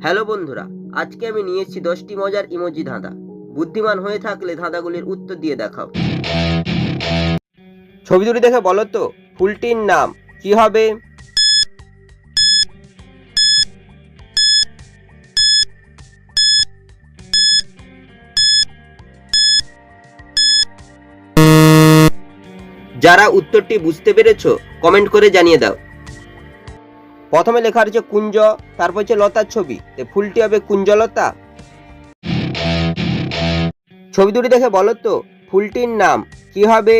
Hello বন্ধুরা, আজকে আমি নিয়ে এসেছি 10টি মজার ইমোজি ধাঁধা। বুদ্ধিমান হয়ে থাকলে ধাঁধাগুলির উত্তর দিয়ে দেখাও। ছবি দুটি দেখে বলো তো ফুলটির নাম কি হবে? যারা উত্তরটি বুঝতে পেরেছো কমেন্ট করে জানিয়ে দাও। প্রথমে লেখা রয়েছে কুঞ্জ, তারপর হচ্ছে লতার ছবি, ফুলটি হবে কুঞ্জলতা। ছবি দুটি দেখে বলো তো ফুলটির নাম কি হবে?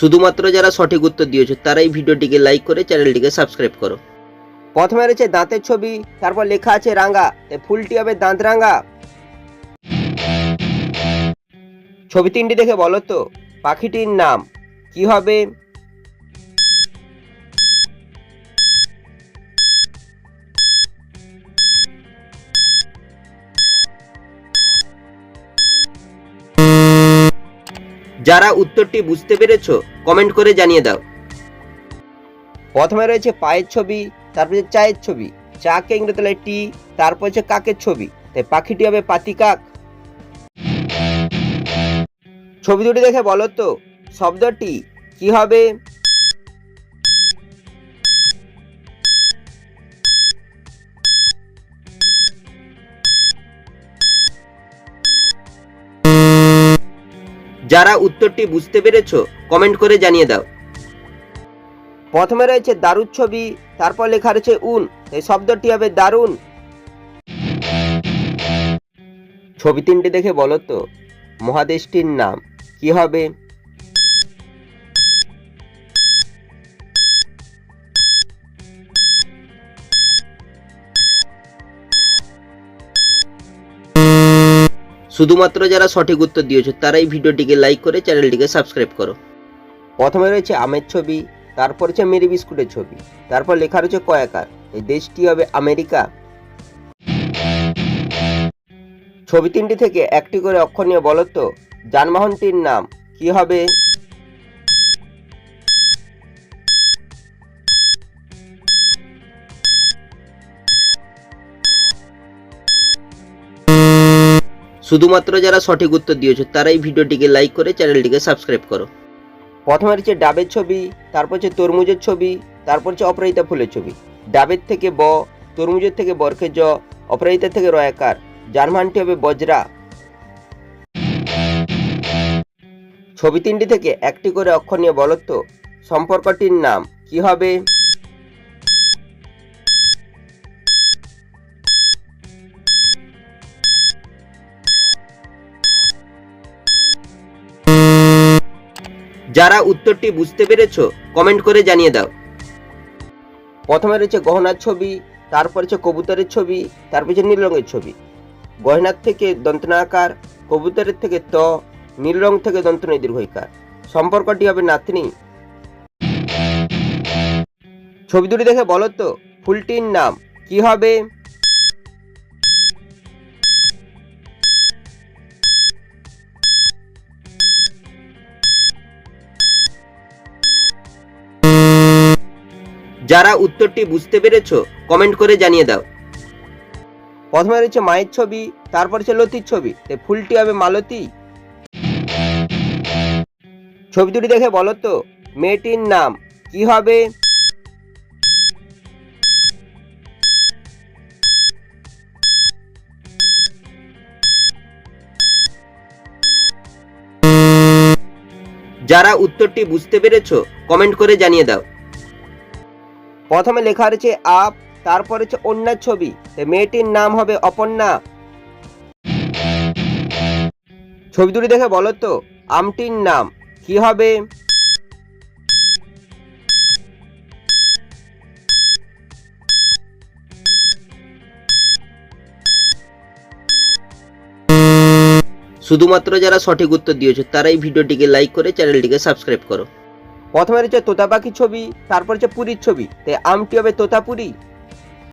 শুধুমাত্র যারা সঠিক উত্তর দিয়েছো তারাই ভিডিওটিকে লাইক করে চ্যানেলটিকে সাবস্ক্রাইব করো। প্রথমে রয়েছে দাঁতের ছবি, তারপর লেখা আছে রাঙ্গা, ফুলটি হবে দাঁত রাঙ্গা। ছবি তিনটি দেখে বলো তো পাখিটির নাম কি হবে? যারা উত্তরটি বুঝতে পেরেছো কমেন্ট করে জানিয়ে দাও। প্রথমে রয়েছে পায়ের ছবি, তারপর চায়ের ছবি, চাকে ইংরেজিতে টি, তারপর হচ্ছে কাকের ছবি, তাই পাখিটি হবে পাতি কাক। ছবি দুটি দেখে বলো তো শব্দটি কি হবে? যারা উত্তরটি বুঝতে পেরেছো কমেন্ট করে জানিয়ে দাও। প্রথমে রয়েছে দারুর ছবি, তারপর লেখা রয়েছে উন, এই শব্দটি হবে দারুন। ছবি তিনটি দেখে বলো তো মহাদেশটির নাম কি হবে? শুধুমাত্র যারা সঠিক উত্তর দিয়েছো তারাই ভিডিওটিকে লাইক করে চ্যানেলটিকে সাবস্ক্রাইব করো। প্রথমে রয়েছে আমের ছবি, তারপর হচ্ছে মেরি বিস্কুটের ছবি, তারপর লেখা রয়েছে কয়াকার, এই দেশটি হবে আমেরিকা। ছবি তিনটি থেকে একটি করে অক্ষর নিয়ে বলো তো যানবাহনটির নাম কি হবে? শুধুমাত্র যারা সঠিক উত্তর দিয়েছো তারাই ভিডিওটিকে লাইক করে চ্যানেলটিকে সাবস্ক্রাইব করো। প্রথমে রয়েছে ডাবের ছবি, তারপর হচ্ছে তরমুজের ছবি, তারপর হচ্ছে অপরাজিতা ফুলের ছবি। ডাবের থেকে ব, তরমুজের থেকে বরকে জ, অপরাজিতা থেকে রয়াকার, যানবাহনটি হবে বজরা। ছবি তিনটি থেকে একটি করে অক্ষর নিয়ে বলো তো সম্পর্কটির নাম কি হবে? যারা উত্তরটি বুঝতে পেরেছো কমেন্ট করে জানিয়ে দাও। প্রথমে রয়েছে গহনার ছবি, তারপর হচ্ছে কবুতরের ছবি, তারপর হচ্ছে নীল রঙের ছবি। গহনার থেকে দন্তনাকার, কবুতরের থেকে ত, নীল রং থেকে দন্তনী দীর্ঘইকার, সম্পর্কটি হবে নাতনি। ছবি দুটি দেখে বলো তো ফুলটির নাম কি হবে? যারা উত্তরটি বুঝতে পেরেছো কমেন্ট করে জানিয়ে দাও। প্রথমে রয়েছে মায়ের ছবি, তারপর হচ্ছে লতির ছবি, ফুলটি হবে মালতী। ছবি দুটি দেখে বলো তো মেয়েটির নাম কি হবে? যারা উত্তরটি বুঝতে পেরেছো কমেন্ট করে জানিয়ে দাও। প্রথমে লেখা রয়েছে আপ, তারপর হচ্ছে অন্যার ছবি, মেয়েটির নাম হবে অপর্ণা। ছবি দুটি দেখে বলো তো আমটির নাম কি হবে? শুধুমাত্র যারা সঠিক উত্তর দিয়েছো তারাই ভিডিওটিকে লাইক করে চ্যানেলটিকে সাবস্ক্রাইব করো। প্রথমে রয়েছে তোতা পাখির ছবি, তারপর হচ্ছে পুরীর ছবি, আমটি হবে তোতাপুরি।